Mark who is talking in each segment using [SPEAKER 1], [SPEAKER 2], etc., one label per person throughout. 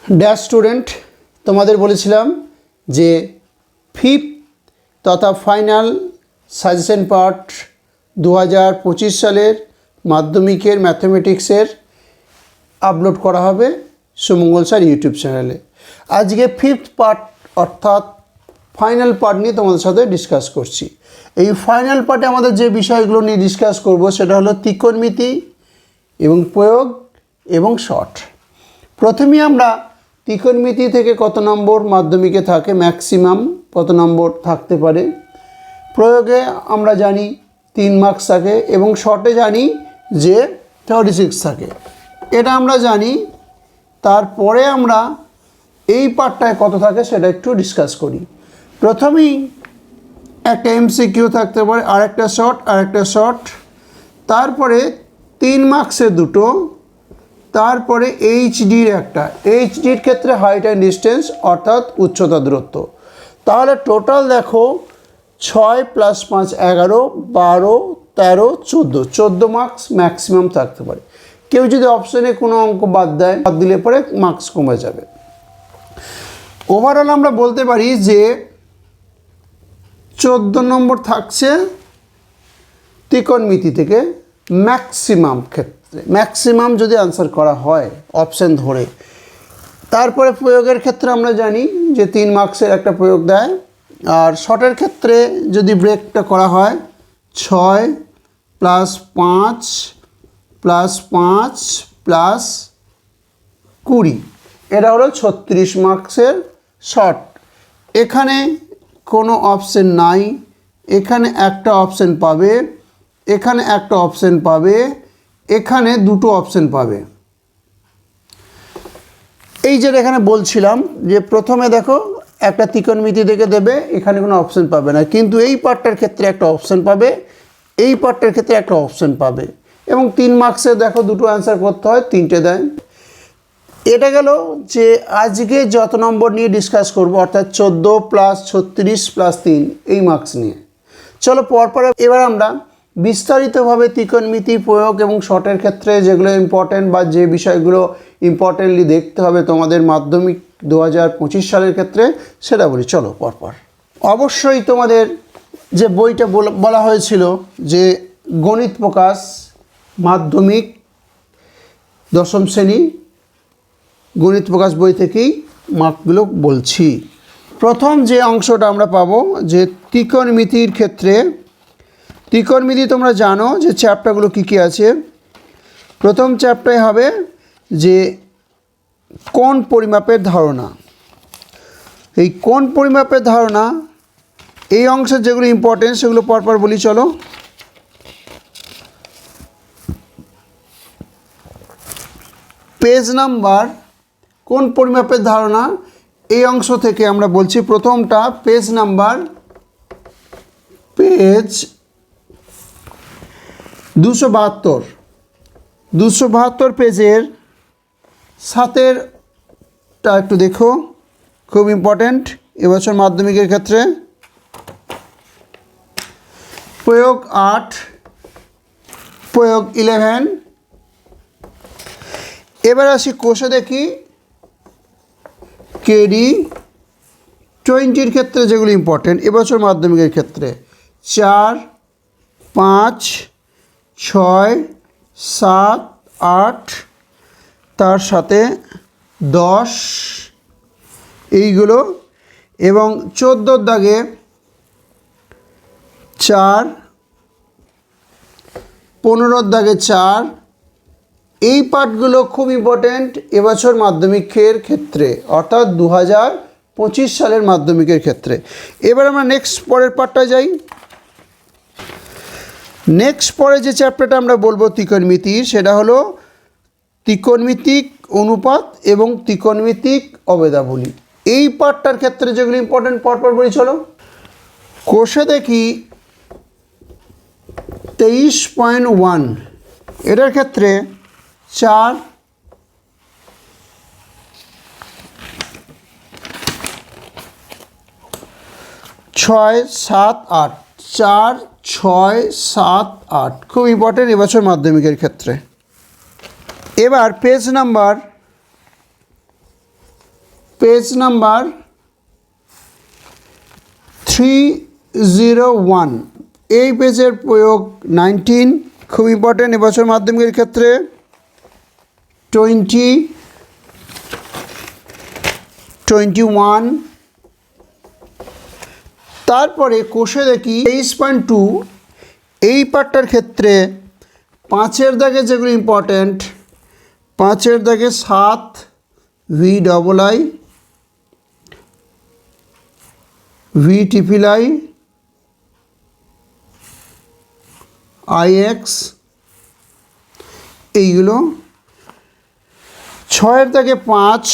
[SPEAKER 1] Dash student, তোমাদের বলেছিলাম যে ফিফথ তথা ফাইনাল সাজেশন পার্ট 2025 সালের মাধ্যমিকের ম্যাথমেটিক্সের আপলোড করা হবে সুমঙ্গল স্যার ইউটিউব চ্যানেলে। আজকে ফিফথ পার্ট অর্থাৎ ফাইনাল পার্ট নিয়ে তোমাদের সাথে ডিসকাস করছি। এই ফাইনাল পার্টে আমাদের যে বিষয়গুলো নিয়ে ডিসকাস করব সেটা হলো ত্রিকোণমিতি এবং প্রয়োগ এবং শর্ট। প্রথমেই আমরা ত্রিকোণমিতি থেকে কত নম্বর মাধ্যমিকে থাকে, ম্যাক্সিমাম কত নম্বর থাকতে পারে, প্রয়োগে আমরা জানি 3 মার্কস থাকে এবং শর্টে জানি যে 36 থাকে, এটা আমরা জানি। তারপরে আমরা এই পার্টটায় কত থাকে সেটা একটু ডিসকাস করি। প্রথমেই একটা এমসিকিউ থাকতে পারে, আরেকটা শর্ট, তারপরে 3 মার্কসের দুটো, তারপরে এইচডির একটা, এইচডির ক্ষেত্রে হাইট অ্যান্ড ডিস্টেন্স অর্থাৎ উচ্চতা দূরত্ব। তাহলে টোটাল দেখো 6 + 5 11, 12, 13, 14 মার্কস ম্যাক্সিমাম থাকতে পারে। কেউ যদি অপশনে কোনো অঙ্ক বাদ দিলে পরে মার্কস কমে যাবে। ওভারঅল আমরা বলতে পারি যে 14 নম্বর থাকছে ত্রিকোণমিতি থেকে ম্যাক্সিমাম ক্ষেত্রে, ম্যাক্সিমাম যদি আনসার করা হয় অপশন ধরে। তারপরে প্রয়োগের ক্ষেত্রে আমরা জানি যে 3 মার্কসের একটা প্রয়োগ দেয়। আর শর্টের ক্ষেত্রে যদি ব্রেকটা করা হয় 6 + 5 + 5 + 20, এটা হলো 36 মার্কসের শর্ট। এখানে কোনো অপশন নাই, এখানে একটা অপশন পাবে, এখানে একটা অপশন পাবে, এখানে দুটো অপশন পাবে। এই যে এখানে বলছিলাম যে প্রথমে দেখো একটা ত্রিকোণমিতি থেকে দেবে, এখানে কোনো অপশন পাবে না, কিন্তু এই পার্টটার ক্ষেত্রে একটা অপশন পাবে, এই পার্টটার ক্ষেত্রে একটা অপশন পাবে। এবং 3 মার্কসে দেখো দুটো অ্যান্সার করতে হয়, 3টে দেয়। এটা গেল যে আজকে যত নম্বর নিয়ে ডিসকাস করব অর্থাৎ 14 + 36 + 3 এই মার্কস নিয়ে। চলো পরপর এবার আমরা বিস্তারিতভাবে ত্রিকোণমিতি, প্রয়োগ এবং শর্টের ক্ষেত্রে যেগুলো ইম্পর্টেন্ট বা যে বিষয়গুলো ইম্পর্টেন্টলি দেখতে হবে তোমাদের মাধ্যমিক 2025 সালের ক্ষেত্রে সেটা বলি। চলো পরপর। অবশ্যই তোমাদের যে বইটা বলা হয়েছিল যে গণিত প্রকাশ মাধ্যমিক 10ম শ্রেণী গণিত প্রকাশ বই থেকেই মার্কগুলো বলছি। প্রথম যে অংশটা আমরা পাবো যে ত্রিকোণমিতির ক্ষেত্রে, ত্রিকোণমিতি তোমরা জানো যে চ্যাপ্টারগুলো কী কী আছে। প্রথম চ্যাপ্টারে হবে যে কোণ পরিমাপের ধারণা। এই কোণ পরিমাপের ধারণা এই অংশের যেগুলো ইম্পর্টেন্ট সেগুলো পরপর বলি। চলো, পেজ নাম্বার কোণ পরিমাপের ধারণা এই অংশ থেকে আমরা বলছি। প্রথমটা পেজ নাম্বার 272 পেজের 7-এরটা একটু দেখো, খুব ইম্পর্ট্যান্ট এবছর মাধ্যমিকের ক্ষেত্রে। প্রয়োগ 8, প্রয়োগ 11। এবার আসি কোষে দেখি কেডি 20-র ক্ষেত্রে যেগুলো ইম্পর্টেন্ট এবছর মাধ্যমিকের ক্ষেত্রে 4, 5, 6, 7, 8, তার সাথে 10 এইগুলো, এবং 14 দাগে 4, 15 দাগে 4। এই পার্টগুলো খুব ইম্পর্ট্যান্ট এবছর মাধ্যমিকের ক্ষেত্রে অর্থাৎ 2025 সালের মাধ্যমিকের ক্ষেত্রে। এবার আমরা নেক্সট পরের পার্টটা যাই। নেক্সট পরে যে চ্যাপ্টারটা আমরা বলবো ত্রিকোণমিতির, সেটা হলো ত্রিকোণমিতিক অনুপাত এবং ত্রিকোণমিতিক অবেদাবলী। এই পার্টটার ক্ষেত্রে যেগুলো ইম্পর্ট্যান্ট পরপর বলি। চলো, কোষে দেখি 23.1, এটার ক্ষেত্রে 4, 6, 7, 8, 4, 6, 7, 8 খুব ইম্পর্টেন্ট এবছর মাধ্যমিকের ক্ষেত্রে। এবার পেজ নাম্বার পেজ নাম্বার 301, এই পেজের প্রয়োগ 19, খুব ইম্পর্টেন্ট এবছর মাধ্যমিকের ক্ষেত্রে। 20, 21, তারপরে কোষে দেখি 23.2, এই পার্টটার ক্ষেত্রে 5-এর দাগে যেগুলো ইম্পর্ট্যান্ট, 5-এর দাগে 7 VII, VIII, IX, এইগুলো। 6-এর দাগে 5,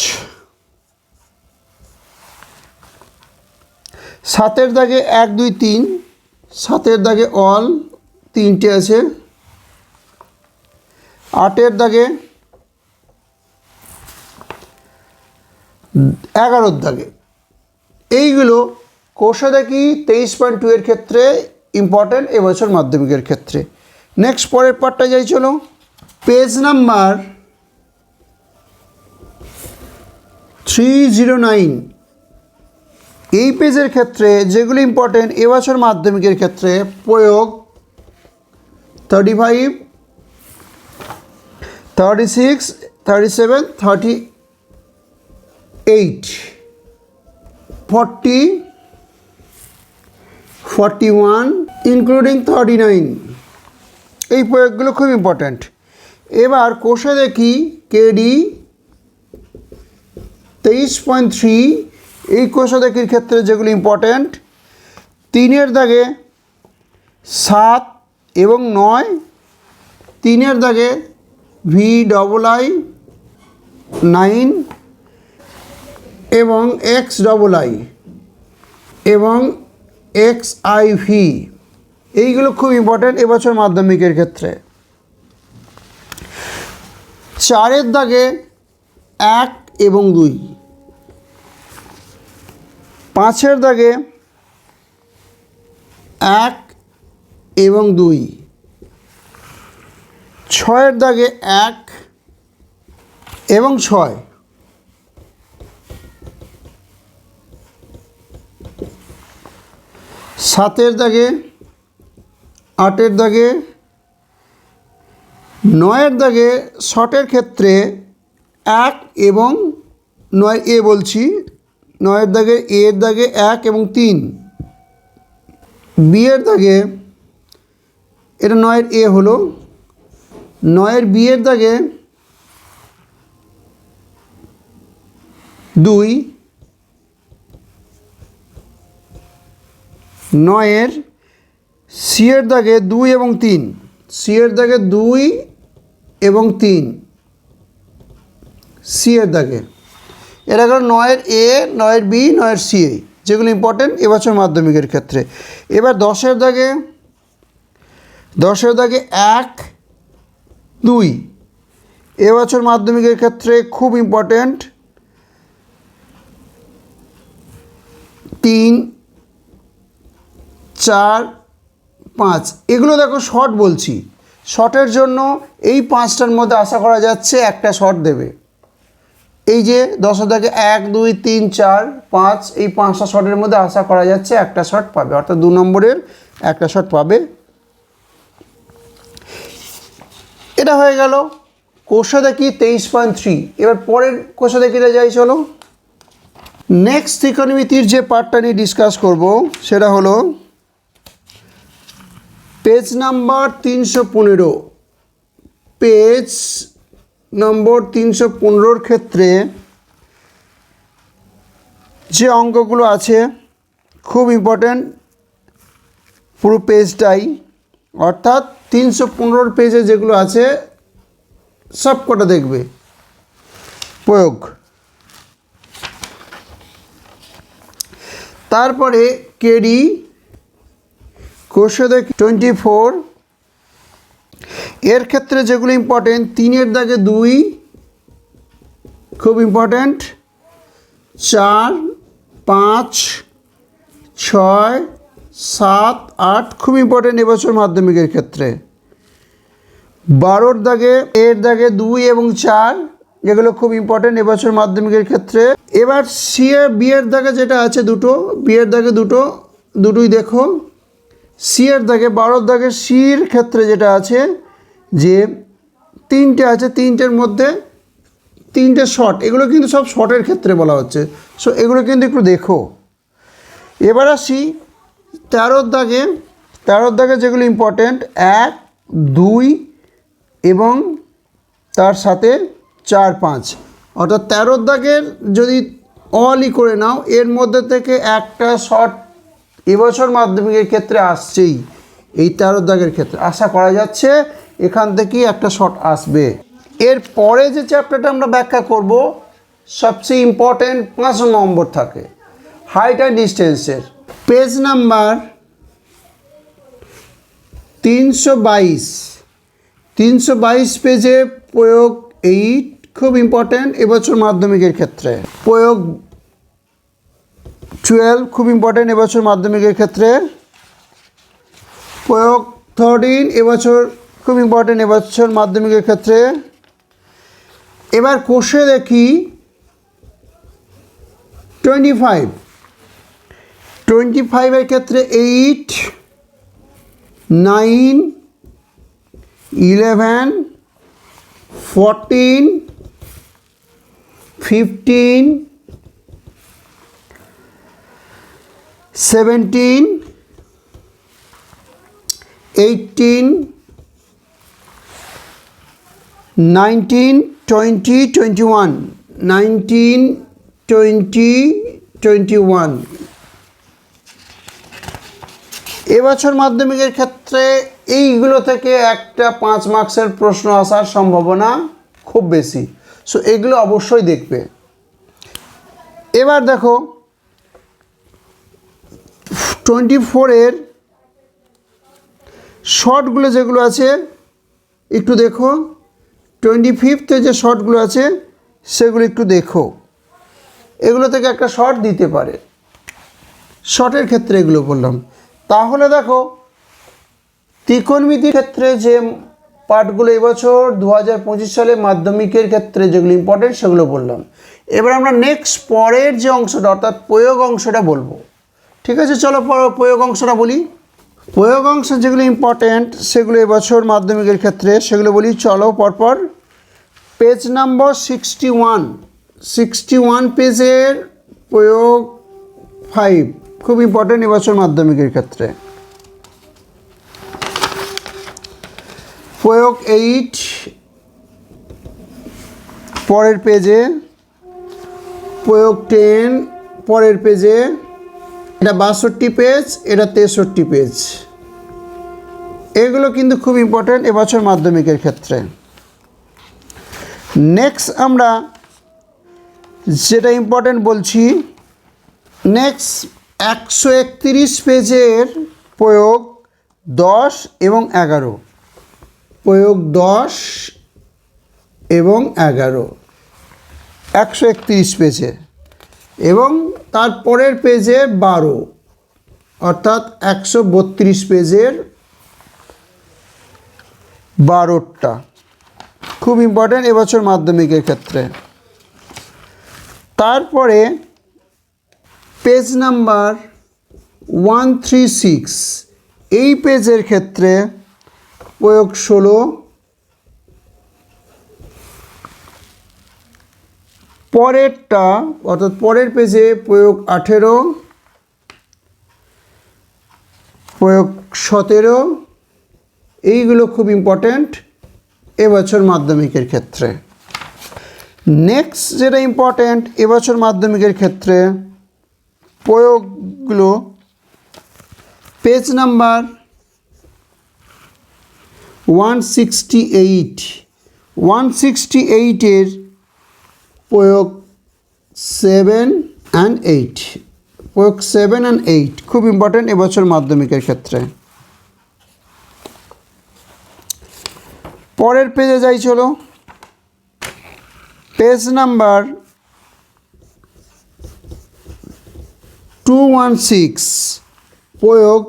[SPEAKER 1] 7-এর দাগে 1, 2, 3, 7-এর দাগে অল 3টে আছে। 8-এর দাগে 11-এর দাগে, এইগুলো কোষে দেখি 23.2 এর ক্ষেত্রে ইম্পর্ট্যান্ট এবছর মাধ্যমিকের ক্ষেত্রে। নেক্সট পরের পার্টটা যাই, চলো। পেজ নাম্বার 309, এই পেজের ক্ষেত্রে যেগুলো ইম্পর্ট্যান্ট এবছর মাধ্যমিকের ক্ষেত্রে প্রয়োগ 35, 36, 37, 38, 40, 41, ইনক্লুডিং 39, এই প্রয়োগগুলো খুব ইম্পর্ট্যান্ট। এবার কোষে দেখি কেডি 23.3, এই কোষে দেখির ক্ষেত্রে যেগুলো ইম্পর্ট্যান্ট, 3-এর দাগে 7 এবং 9, 3-এর দাগে VII, 9 এবং XII এবং XIV, এইগুলো খুব ইম্পর্ট্যান্ট এবছর মাধ্যমিকের ক্ষেত্রে। 4-এর দাগে 1 এবং 2, 5-এর দাগে 1 এবং 2, 6-এর দাগে 1 এবং 6, 7-এর দাগে, 8-এর দাগে, 9-এর দাগে শর্টের ক্ষেত্রে 1 এবং 9 বলছি, 9-এর দাগে এর দাগে 1 এবং 3, বিয়ের দাগে, এটা 9-এর হলো, 9-এর বিয়ের দাগে 2, 9-এর সিয়ের দাগে 2 এবং 3, সিয়ের দাগে 2 এবং 3, সিয়ের দাগে। এটা গেল 9-এর 9-এর বি, 9-এর সি, যেগুলো ইম্পর্টেন্ট এবছর মাধ্যমিকের ক্ষেত্রে। এবার 10-এর দাগে 1, 2, এবছর মাধ্যমিকের ক্ষেত্রে খুব ইম্পর্টেন্ট। 3, 4, 5, এগুলো দেখো শর্ট বলছি, শর্টের জন্য এই 5টার মধ্যে আশা করা যাচ্ছে একটা শর্ট দেবে। এই যে 10-এর দাগে 1, 2, 3, 4, 5, এই 5টা শর্টের মধ্যে আশা করা যাচ্ছে একটা শর্ট পাবে, অর্থাৎ 2 নম্বরের একটা শর্ট পাবে। এটা হয়ে গেল কোষে দেখি 23.3। এবার পরের কোষে দেখিতে যাই, চলো। নেক্সট ত্রিকোণমিতির যে পার্টটা নিয়ে ডিসকাস করব সেটা হলো পেজ নাম্বার 315। পেজ নম্বর 315-র ক্ষেত্রে যে অঙ্কগুলো আছে খুব ইম্পর্ট্যান্ট পুরো পেজটাই, অর্থাৎ 315 পেজে যেগুলো আছে সব কটা দেখবে প্রয়োগ। তারপরে কেডি কোষে দেখি 24, এর ক্ষেত্রে যেগুলো ইম্পর্টেন্ট, 3-এর দাগে 2 খুব ইম্পর্ট্যান্ট, 4, 5, 6, 7, 8 খুব ইম্পর্ট্যান্ট এবছর মাধ্যমিকের ক্ষেত্রে। 12-এর দাগে 2 এবং 4 এগুলো খুব ইম্পর্টেন্ট এবছর মাধ্যমিকের ক্ষেত্রে। এবার সি এর বি এর দাগে যেটা আছে দুটো, বি এর দাগে দুটোই দেখো। সি এর দাগে 12 দাগে সির ক্ষেত্রে যেটা আছে যে তিনটে আছে, তিনটের মধ্যে তিনটে শর্ট, এগুলো কিন্তু সব শর্টের ক্ষেত্রে বলা হচ্ছে, সো এগুলো কিন্তু একটু দেখো। এবার আসি 13 দাগে যেগুলো ইম্পর্টেন্ট 1, 2 এবং তার সাথে 4, 5, অর্থাৎ 13 দাগের যদি অলই করে নাও, এর মধ্যে থেকে একটা শর্ট এবছর মাধ্যমিকের ক্ষেত্রে আসছেই। এই 13 দাগের ক্ষেত্রে আশা করা যাচ্ছে এখান থেকেই একটা শর্ট আসবে। এর পরে যে চ্যাপ্টারটা আমরা ব্যাখ্যা করব সবচেয়ে ইম্পর্টেন্ট 5 নম্বর থাকে, হাইট অ্যান্ড ডিস্টেন্সের। পেজ নাম্বার 322 পেজে প্রয়োগ 8 খুব ইম্পর্ট্যান্ট এবছর মাধ্যমিকের ক্ষেত্রে। প্রয়োগ 12 খুব ইম্পর্ট্যান্ট এবছর মাধ্যমিকের ক্ষেত্রে। প্রয়োগ 13 এবছর খুব ইম্পর্ট্যান্ট এবছর মাধ্যমিকের ক্ষেত্রে। এবার কোষে দেখি 25 এর ক্ষেত্রে 8, 9, 11, 14, 15, 17, 18, 19, 20, 21, 19, 20, 21 এবছর মাধ্যমিকের ক্ষেত্রে এইগুলো থেকে একটা 5 মার্কসের প্রশ্ন আসার সম্ভাবনা খুব বেশি, সো এগুলো অবশ্যই দেখবে। এবার দেখো 24 এর শর্টগুলো যেগুলো আছে একটু দেখো। 25 যে শর্টগুলো আছে সেগুলো একটু দেখো, এগুলো থেকে একটা শর্ট দিতে পারে, শর্টের ক্ষেত্রে এগুলো বললাম। তাহলে দেখো ত্রিকোণমিতির ক্ষেত্রে যে পার্টগুলো এবছর 2025 সালে মাধ্যমিকের ক্ষেত্রে যেগুলো ইম্পর্টেন্ট সেগুলো বললাম। এবার আমরা নেক্সট পরের যে অংশটা অর্থাৎ প্রয়োগ অংশটা বলবো, ঠিক আছে? চলো প্রয়োগ অংশটা বলি। প্রয়োগ অংশ যেগুলো ইম্পর্টেন্ট সেগুলো এবছর মাধ্যমিকের ক্ষেত্রে সেগুলো বলি, চলো পরপর। পেজ নাম্বার 61 পেজের প্রয়োগ 5 খুব ইম্পর্টেন্ট এবছর মাধ্যমিকের ক্ষেত্রে। প্রয়োগ 8 পরের পেজে। প্রয়োগ 10 পরের পেজে। এটা 62 পেজ, এটা 63 পেজ। এগুলো কিন্তু খুব ইম্পর্টেন্ট এবছর মাধ্যমিকের ক্ষেত্রে। নেক্সট আমরা যেটা ইম্পর্টেন্ট বলছি, নেক্সট 131 পেজের প্রয়োগ 10 এবং 11। প্রয়োগ 10 এবং 11 131 পেজে, এবং তারপরের পেজে 12, অর্থাৎ 132 পেজের 12টা খুব ইম্পর্ট্যান্ট এবছর মাধ্যমিকের ক্ষেত্রে। তারপরে পেজ নাম্বার 136 এই পেজের ক্ষেত্রে প্রয়োগ 16। পরেরটা অর্থাৎ পরের পেজে প্রয়োগ 18, প্রয়োগ 17, এইগুলো খুব ইম্পর্ট্যান্ট এবছর মাধ্যমিকের ক্ষেত্রে। নেক্সট যেটা ইম্পর্ট্যান্ট এবছর মাধ্যমিকের ক্ষেত্রে প্রয়োগগুলো পেজ নাম্বার 168 এর প্রয়োগ 7 and 8। প্রয়োগ 7 and 8 খুব ইম্পর্ট্যান্ট এবছর মাধ্যমিকের ক্ষেত্রে। পরের পেজে যাই, চলো। পেজ নাম্বার 216 প্রয়োগ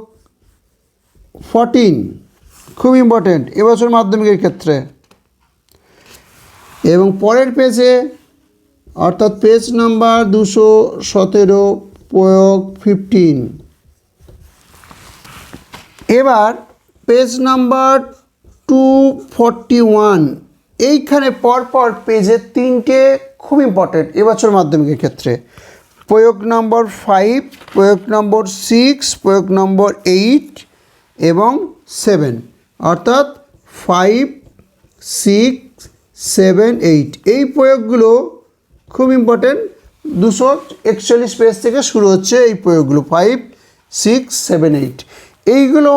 [SPEAKER 1] 14 খুব ইম্পর্ট্যান্ট এবছর মাধ্যমিকের ক্ষেত্রে। এবং পরের পেজে অর্থাৎ পেজ নাম্বার 217 প্রয়োগ 15। এবার পেজ নাম্বার 241, এইখানে পরপর পেজে তিনটে খুব ইম্পর্টেন্ট এবছর মাধ্যমিকের ক্ষেত্রে, প্রয়োগ নম্বর 5, প্রয়োগ নম্বর 6, প্রয়োগ নম্বর 8 এবং 7, অর্থাৎ 5, 6, 7, 8 এই প্রয়োগগুলো খুব ইম্পর্টেন্ট। 241 পেজ থেকে শুরু হচ্ছে এই প্রয়োগগুলো, 5, 6, 7, 8 এইগুলো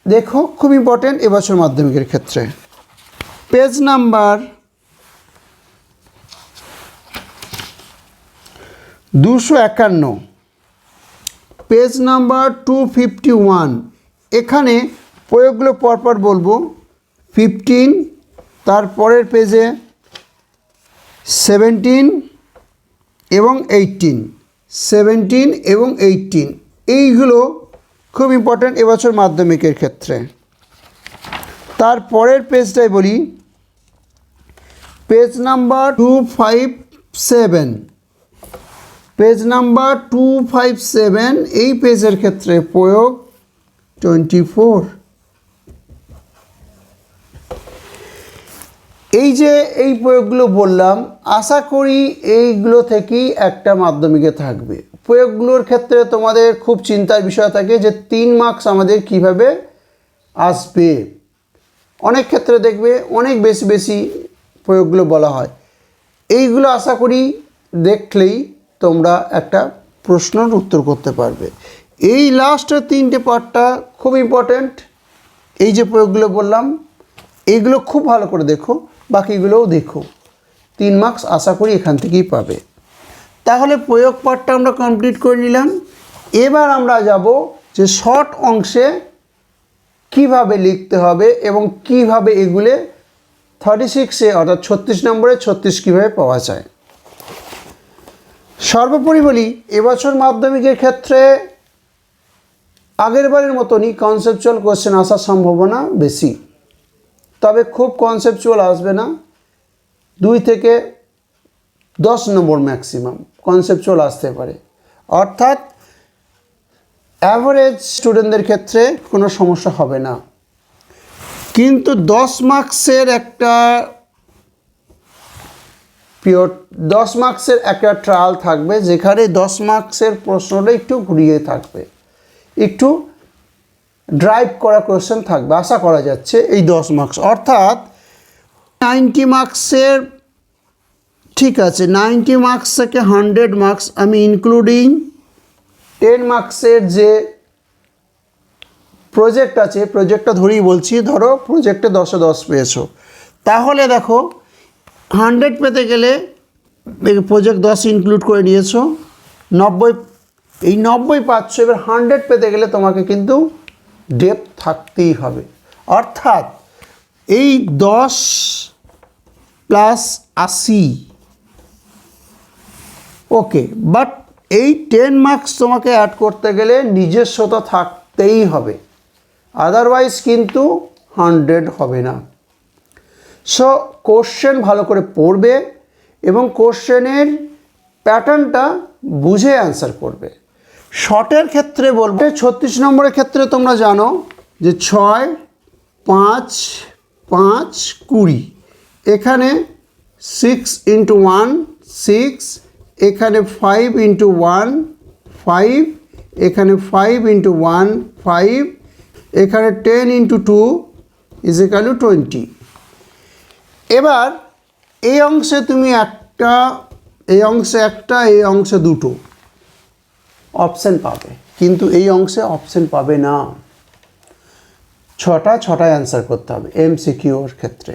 [SPEAKER 1] দেখো খুব ইম্পর্টেন্ট এবছর মাধ্যমিকের ক্ষেত্রে। পেজ নাম্বার 251, পেজ নাম্বার 251, এখানে প্রয়োগগুলো পরপর বলবো। 15, তারপরের পেজে 17 এবং 18, 17 এবং 18 এইগুলো খুব ইম্পর্ট্যান্ট এবছর মাধ্যমিকের ক্ষেত্রে। তারপরের পেজটাই বলি, পেজ নাম্বার 257, পেজ নাম্বার 257 এই পেজের ক্ষেত্রে প্রয়োগ 24। এই যে এই প্রয়োগগুলো বললাম, আশা করি এইগুলো থেকেই একটা মাধ্যমিকে থাকবে। প্রয়োগগুলোর ক্ষেত্রে তোমাদের খুব চিন্তার বিষয় থাকে যে 3 মার্কস আমাদের কিভাবে আসবে। অনেক ক্ষেত্রে দেখবে অনেক বেশি বেশি প্রয়োগগুলো বলা হয়। এইগুলো আশা করি দেখলেই তোমরা একটা প্রশ্নের উত্তর করতে পারবে। এই লাস্টের 3টে পার্টটা খুব ইম্পর্ট্যান্ট। এই যে প্রয়োগগুলো বললাম এইগুলো খুব ভালো করে দেখো, বাকিগুলোও দেখো, 3 মার্কস আশা করি এখান থেকেই পাবে। তাহলে প্রয়োগ পার্টটা আমরা কমপ্লিট করে নিলাম। এবার আমরা যাব যে শর্ট অংশে কিভাবে লিখতে হবে এবং কিভাবে এগুলো 36-এ অর্থাৎ 36 নম্বরে 36 কীভাবে পাওয়া যায়। সর্বোপরি বলি, এবছর মাধ্যমিকের ক্ষেত্রে আগের বারের মতনই কনসেপচুয়াল কোশ্চেন আসার সম্ভাবনা বেশি, তবে খুব কনসেপচুয়াল আসবে না। 2 থেকে 10 নম্বর ম্যাক্সিমাম কনসেপচুয়াল আসতে পারে, অর্থাৎ অ্যাভারেজ স্টুডেন্টদের ক্ষেত্রে কোনো সমস্যা হবে না। কিন্তু 10 মার্কসের একটা পিওর 10 মার্কসের একটা ট্রায়াল থাকবে, যেখানে 10 মার্কসের প্রশ্নটা একটু ঘুরিয়ে থাকবে, একটু ড্রাইভ করা কোশ্চেন থাকবে আশা করা যাচ্ছে এই 10 মার্কস। অর্থাৎ 90 মার্কসের, ঠিক আছে, 90 মার্কস থেকে 100 মার্কস আমি ইনক্লুডিং 10 মার্কসের যে প্রজেক্ট আছে, প্রজেক্টটা ধরেই বলছি, ধরো প্রজেক্টে 10-এ 10 পেয়েছো, তাহলে দেখো 100 পেতে গেলে প্রজেক্ট 10 ইনক্লুড করে নিয়েছো, 90, এই 90 পাচ্ছ। এবার 100 পেতে গেলে তোমাকে কিন্তু ডেপথ থাকতেই হবে, অর্থাৎ এই 10 প্লাস 80, ওকে, বাট এই 10 মার্কস তোমাকে অ্যাড করতে গেলে নিজস্বতা থাকতেই হবে, আদারওয়াইজ কিন্তু 100 হবে না। সো কোশ্চেন ভালো করে পড়বে এবং কোশ্চেনের প্যাটার্নটা বুঝে অ্যান্সার করবে। শর্টের ক্ষেত্রে বলবো, 36 নম্বরের ক্ষেত্রে তোমরা জানো যে 6, 5, 5, 20, এখানে 6 × 1 6, এখানে 5 × 1 5, এখানে 5 × 1 5, এখানে 10 × 2 = 20। এবার এই অংশে তুমি একটা, এই অংশে একটা, এই অংশে দুটো অপশান পাবে, কিন্তু এই অংশে অপশান পাবে না। 6টায় অ্যান্সার করতে হবে MCQর ক্ষেত্রে।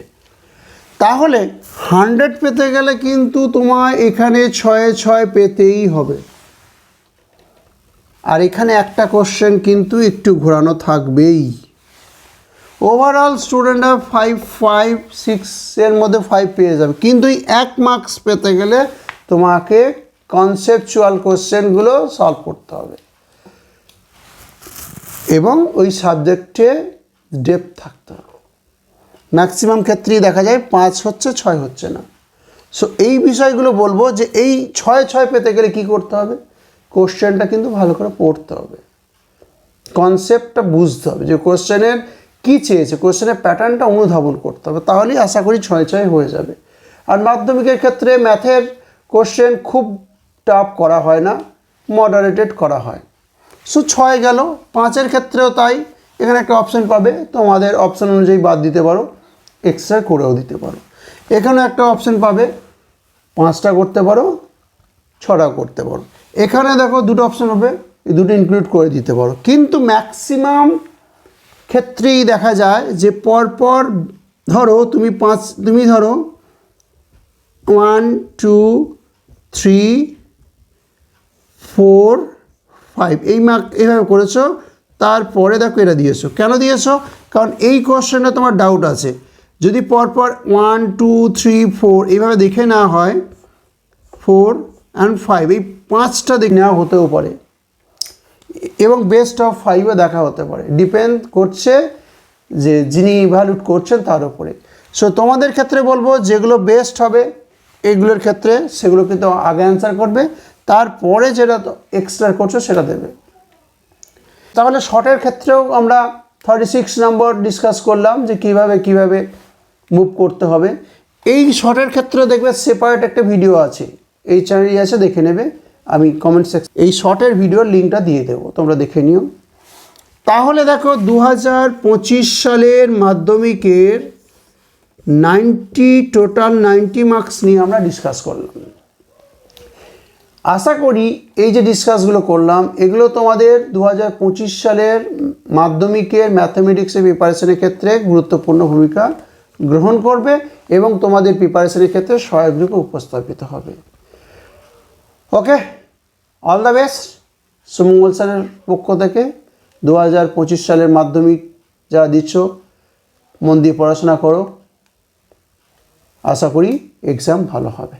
[SPEAKER 1] তাহলে 100 পেতে গেলে কিন্তু তোমায় এখানে 6-এ 6 পেতেই হবে, আর এখানে একটা কোশ্চেন কিন্তু একটু ঘোরানো থাকবেই। ওভারঅল স্টুডেন্টরা 5, 5, 6 এর মধ্যে 5 পেয়ে যাবে, কিন্তু এই 1 মার্কস পেতে গেলে তোমাকে কনসেপচুয়াল কোশ্চেনগুলো সলভ করতে হবে এবং ওই সাবজেক্টে ডেপথ থাকতে হবে। ম্যাক্সিমাম ক্ষেত্রেই দেখা যায় 5 হচ্ছে, 6 হচ্ছে না। সো এই বিষয়গুলো বলবো যে এই 6 পেতে গেলে কি করতে হবে, কোশ্চেনটা কিন্তু ভালো করে পড়তে হবে, কনসেপ্টটা বুঝতে হবে যে কোশ্চেনের কী চেয়েছে, কোশ্চেনের প্যাটার্নটা অনুধাবন করতে হবে, তাহলেই আশা করি 6 হয়ে যাবে। আর মাধ্যমিকের ক্ষেত্রে ম্যাথের কোশ্চেন খুব টাফ করা হয় না, মডারেটেড করা হয়। সো 6 গেল। 5-এর ক্ষেত্রেও তাই, এখানে একটা অপশান পাবে, তোমাদের অপশান অনুযায়ী বাদ দিতে পারো, এক্সট্রা করেও দিতে পারো। এখানেও একটা অপশান পাবে, 5টা করতে পারো, 6টা করতে পারো। এখানে দেখো দুটো অপশান হবে, এই দুটো ইনক্লুড করে দিতে পারো। কিন্তু ম্যাক্সিমাম ক্ষেত্রেই দেখা যায় যে পরপর ধরো তুমি ধরো 1 2 3 4 5 এই মার্ক এইভাবে করেছো, তারপরে দেখো এটা দিয়েছো। কেন দিয়েছো? কারণ এই কোশ্চেনটা তোমার ডাউট আছে। যদি পরপর 1 2 3 4 এইভাবে দেখে না হয়, 4 and 5 এই 5টা দেখে নেওয়া হতেও পারে, এবং বেস্ট অফ 5ও দেখা হতে পারে, ডিপেন্ড করছে যে যিনি ইভ্যালুয়েট করছেন তার উপরে। সো তোমাদের ক্ষেত্রে বলবো যেগুলো বেস্ট হবে এগুলোর ক্ষেত্রে সেগুলো কিন্তু আগে অ্যান্সার করবে, তারপরে যেটা এক্সট্রা করছো সেটা দেবে। তাহলে শর্টের ক্ষেত্রেও আমরা 36 নম্বর ডিসকাস করলাম যে কিভাবে মুভ করতে হবে। এই শর্টের ক্ষেত্রে দেখবে সেপারেট একটা ভিডিও আছে, এই চ্যানেলই আছে, দেখে নেবে। আমি কমেন্ট সেকশন এই শর্টের ভিডিওর লিঙ্কটা দিয়ে দেবো, তোমরা দেখে নিও। তাহলে দেখো 2025 সালের মাধ্যমিকের 90 মার্কস নিয়ে আমরা ডিসকাস করলাম। আশা করি এই যে ডিসকাসগুলো করলাম এগুলো তোমাদের 2025 সালের মাধ্যমিকের ম্যাথামেটিক্সের প্রিপারেশনের ক্ষেত্রে গুরুত্বপূর্ণ ভূমিকা গ্রহণ করবে এবং তোমাদের প্রিপারেশনের ক্ষেত্রে সহায়ক রূপে উপস্থাপিত হবে। ওকে, অল দ্য বেস্ট। সুমঙ্গল স্যারের পক্ষ থেকে 2025 সালের মাধ্যমিক যারা দিচ্ছ মন দিয়ে পড়াশোনা করো, আশা করি এক্সাম ভালো হবে।